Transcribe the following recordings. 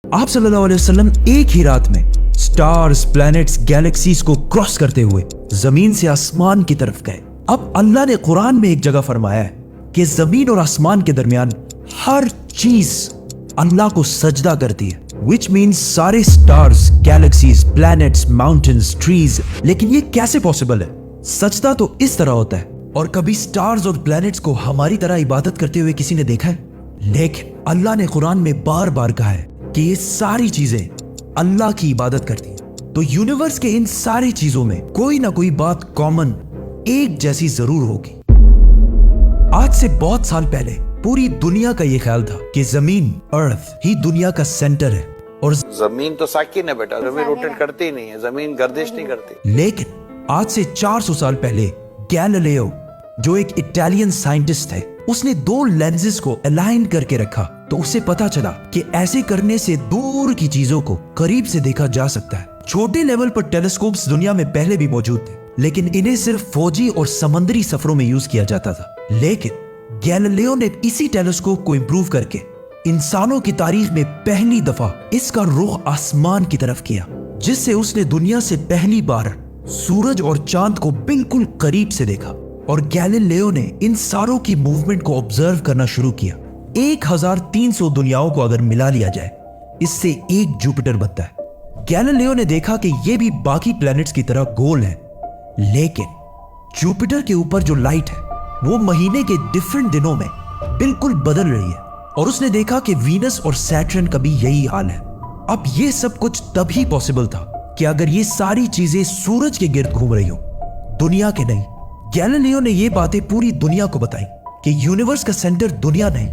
आप सल्लल्लाहु अलैहि वसल्लम एक ही रात में स्टार्स, प्लैनेट्स, गैलेक्सीज को क्रॉस करते हुए जमीन से आसमान की तरफ गए। अब अल्लाह ने कुरान में एक जगह फरमाया है कि जमीन और आसमान के दरमियान हर चीज अल्लाह को सजदा करती है, विच मीन्स सारे stars, galaxies, planets, mountains, trees. लेकिन ये कैसे पॉसिबल है? सजदा तो इस तरह होता है। और कभी स्टार्स और प्लैनेट्स को हमारी तरह इबादत करते हुए किसी ने देखा है? लेकिन अल्लाह ने कुरान में बार बार कहा है कि ये सारी चीजें अल्लाह की इबादत करती हैं। तो यूनिवर्स के इन सारी चीजों में कोई ना कोई बात कॉमन, एक जैसी जरूर होगी। आज से बहुत साल पहले पूरी दुनिया का ये ख्याल था कि जमीन, अर्थ ही दुनिया का सेंटर है और जमीन तो साकिन है बेटा, जमीन रोटेट करती ही नहीं है, जमीन गर्दिश नहीं करती। लेकिन आज से 400 साल पहले गैलीलियो, जो एक इटालियन साइंटिस्ट थे, उसने दो लेंसेज को अलाइन करके रखा तो उसे पता चला कि ऐसे करने से दूर की चीजों को करीब से देखा जा सकता है। छोटे लेवल पर टेलीस्कोप्स दुनिया में पहले भी मौजूद थे, लेकिन इन्हें सिर्फ फौजी और समंदरी सफरों में यूज किया जाता था। लेकिन गैलीलियो ने इसी टेलीस्कोप को इंप्रूव करके इंसानों की तारीख में पहली दफा इसका रुख आसमान की तरफ किया, जिससे उसने दुनिया से पहली बार सूरज और चांद को बिल्कुल करीब से देखा। और गैलीलियो ने इन सारों की मूवमेंट को ऑब्जर्व करना शुरू किया। 1300 दुनियाओं को अगर मिला लिया जाए, इससे एक जुपिटर बनता है। गैलीलियो ने देखा कि ये भी बाकी प्लैनेट्स की तरह गोल है, लेकिन जुपिटर के ऊपर जो लाइट है वो महीने के डिफरेंट दिनों में बिल्कुल बदल रही है। और उसने देखा कि वीनस और सैटर्न का भी यही हाल है। अब ये सब कुछ तभी पॉसिबल था कि अगर ये सारी चीजें सूरज के गिर्द घूम रही हो, दुनिया के नहीं। गैलीलियो ने ये बातें पूरी दुनिया को बताई कि यूनिवर्स का सेंटर दुनिया नहीं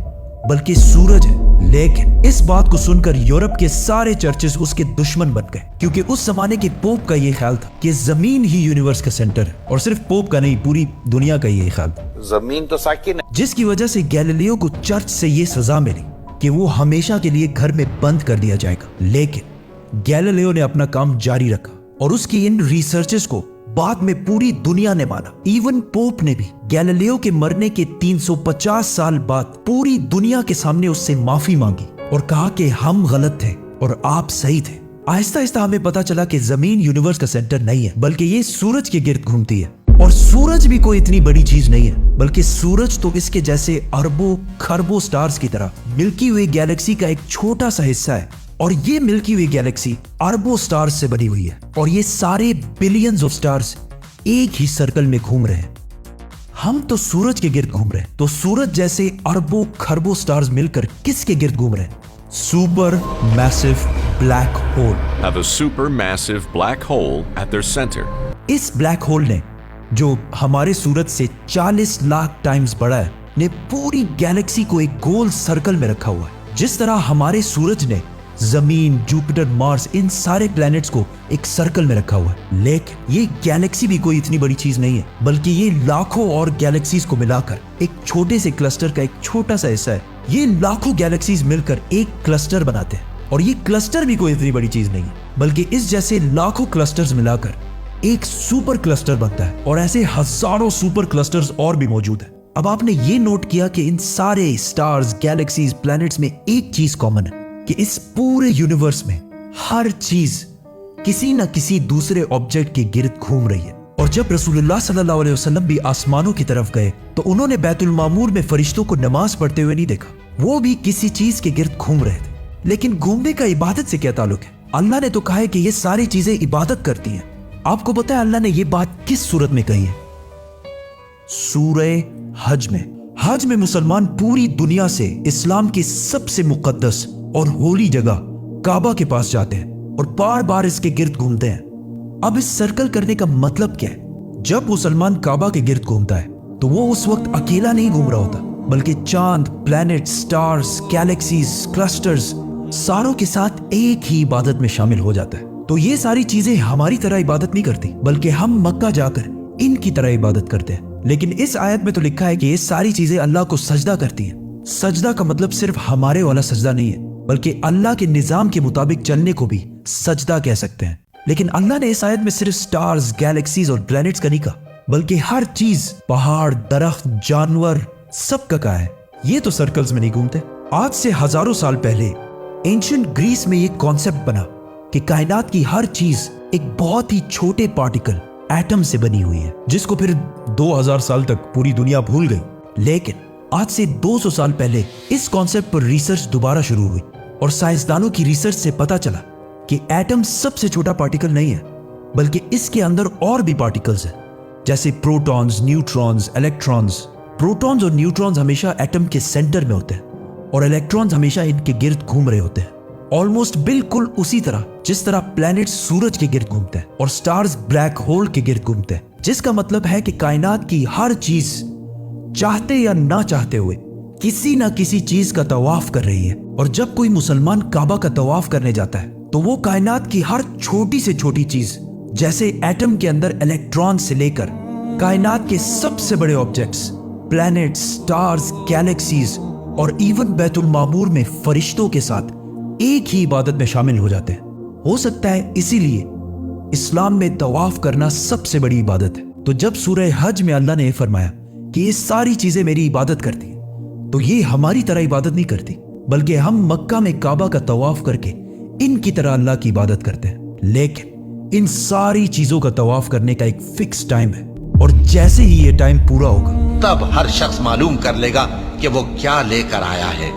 बल्कि सूरज है। लेकिन इस बात को सुनकर यूरोप के सारे चर्चेस उसके दुश्मन बन गए, क्योंकि उस जमाने के पोप का ये ख्याल था कि जमीन ही यूनिवर्स का सेंटर है। और सिर्फ पोप का नहीं, पूरी दुनिया का ये ख्याल था। जमीन तो साकिन है। जिसकी वजह से गैलीलियो को चर्च से ये सजा मिली कि वो हमेशा के लिए घर में बंद कर दिया जाएगा। लेकिन गैलीलियो ने अपना काम जारी रखा और उसकी इन रिसर्चेस को बाद में पूरी दुनिया ने माना। इवन पोप ने भी गैलीलियो के मरने के 350 साल बाद पूरी दुनिया के सामने उससे माफी मांगी और कहा कि हम गलत थे और आप सही थे। आहिस्ता आहिस्ता हमें पता चला कि जमीन यूनिवर्स का सेंटर नहीं है, बल्कि ये सूरज के गिर्द घूमती है। और सूरज भी कोई इतनी बड़ी चीज नहीं है, बल्कि सूरज तो इसके जैसे अरबों खरबों स्टार्स की तरह मिल्की वे गैलेक्सी का एक छोटा सा हिस्सा है। और ये मिल्की वे गैलेक्सी अरबों स्टार्स से बनी हुई है और ये सारे बिलियंस ऑफ स्टार्स एक ही सर्कल में घूम रहे हैं। हम तो सूरज के गिर्द घूम रहे हैं, तो सूरज जैसे अरबों खरबों स्टार्स मिलकर किसके गिर्द घूम रहे हैं? Super massive black hole. Have a supermassive black hole at their center. इस ब्लैक होल ने, जो हमारे सूरज से 40 लाख टाइम्स बड़ा है, ने पूरी गैलेक्सी को एक गोल सर्कल में रखा हुआ है। जिस तरह हमारे सूरज ने जमीन, जुपिटर, मार्स, इन सारे प्लैनेट्स को एक सर्कल में रखा हुआ है। लेकिन ये गैलेक्सी भी कोई इतनी बड़ी चीज नहीं है, बल्कि ये लाखों और गैलेक्सीज को मिलाकर एक छोटे से क्लस्टर का एक छोटा सा हिस्सा है। ये लाखों गैलेक्सीज मिलकर एक क्लस्टर बनाते हैं और ये क्लस्टर भी कोई इतनी बड़ी चीज नहीं है, बल्कि इस जैसे लाखों क्लस्टर्स मिलाकर एक सुपर क्लस्टर बनता है। और ऐसे हजारों सुपर क्लस्टर्स और भी मौजूद है। अब आपने ये नोट किया कि इन सारे स्टार्स, गैलेक्सीज, प्लैनेट्स में एक चीज कॉमन है कि इस पूरे यूनिवर्स में हर चीज किसी न किसी दूसरे ऑब्जेक्ट के गिर्द घूम रही है। और जब रसूलुल्लाह सल्लल्लाहु अलैहि वसल्लम भी आसमानों की तरफ गए तो उन्होंने बैतुल मामूर में फरिश्तों को नमाज पढ़ते हुए नहीं देखा। वो भी किसी चीज के गिर्द घूम रहे थे। लेकिन घूमने का इबादत से क्या ताल्लुक है? अल्लाह ने तो कहा है कि ये सारी चीजें इबादत करती हैं। आपको पता है अल्लाह ने ये बात किस सूरत में कही है? सूरह हज में। हज में मुसलमान पूरी दुनिया से इस्लाम की सबसे मुकद्दस और होली जगह काबा के पास जाते हैं और बार बार इसके गिर्द घूमते हैं। अब इस सर्कल करने का मतलब क्या है? जब मुसलमान काबा के गिर्द घूमता है तो वो उस वक्त अकेला नहीं घूम रहा होता, बल्कि चांद, प्लैनेट, स्टार्स, गैलेक्सीज, क्लस्टर्स सारों के साथ एक ही इबादत में शामिल हो जाता है। तो ये सारी चीजें हमारी तरह इबादत नहीं करती, बल्कि हम मक्का जाकर इनकी तरह इबादत करते हैं। लेकिन इस आयत में तो लिखा है कि ये सारी चीजें अल्लाह को सजदा करती हैं। सजदा का मतलब सिर्फ हमारे वाला सजदा नहीं है, बल्कि अल्लाह के निजाम के मुताबिक चलने को भी सजदा कह सकते हैं। लेकिन अल्लाह ने इस आयत में सिर्फ स्टार्स, गैलेक्सीज और प्लैनेट्स का नहीं कहा, बल्कि हर चीज, पहाड़, दरख्त, जानवर, सब का कहा है। ये तो सर्कल्स में नहीं घूमते। आज से हजारों साल पहले एंशियंट ग्रीस में ये कॉन्सेप्ट बना कि कायनात की हर चीज एक बहुत ही छोटे पार्टिकल एटम से बनी हुई है, जिसको फिर 2000 साल तक पूरी दुनिया भूल गई। लेकिन आज से 200 साल पहले इस कॉन्सेप्ट पर रिसर्च दोबारा शुरू हुई और साइंसदानों की रिसर्च से पता चला कि एटम सबसे छोटा पार्टिकल नहीं है, बल्कि इसके अंदर और भी पार्टिकल्स हैं, जैसे प्रोटॉन्स, न्यूट्रॉन्स, इलेक्ट्रॉन्स। प्रोटॉन्स और न्यूट्रॉन्स हमेशा एटम के सेंटर में होते हैं और इलेक्ट्रॉन्स हमेशा इनके गिर्द घूम रहे होते हैं, ऑलमोस्ट बिल्कुल उसी तरह जिस तरह प्लैनेट सूरज के गिर्द घूमते हैं और स्टार्स ब्लैक होल के गिर्द घूमते हैं। जिसका मतलब है कि कायनात की हर चीज चाहते या ना चाहते हुए किसी ना किसी चीज का तवाफ कर रही है। और जब कोई मुसलमान काबा का तवाफ करने जाता है तो वो कायनात की हर छोटी से छोटी चीज, जैसे एटम के अंदर इलेक्ट्रॉन से लेकर कायनात के सबसे बड़े ऑब्जेक्ट्स, प्लैनेट्स, स्टार्स, गैलेक्सीज और इवन बैतुल मामूर में फरिश्तों के साथ एक ही इबादत में शामिल हो जाते हैं। हो सकता है इसीलिए इस्लाम में तवाफ करना सबसे बड़ी इबादत है। तो जब सूरह हज में अल्लाह ने फरमाया कि ये सारी चीजें मेरी इबादत करती हैं, तो ये हमारी तरह इबादत नहीं करती, बल्कि हम मक्का में काबा का तवाफ करके इनकी तरह अल्लाह की इबादत करते हैं। लेकिन इन सारी चीजों का तवाफ करने का एक फिक्स टाइम है और जैसे ही ये टाइम पूरा होगा तब हर शख्स मालूम कर लेगा कि वो क्या लेकर आया है।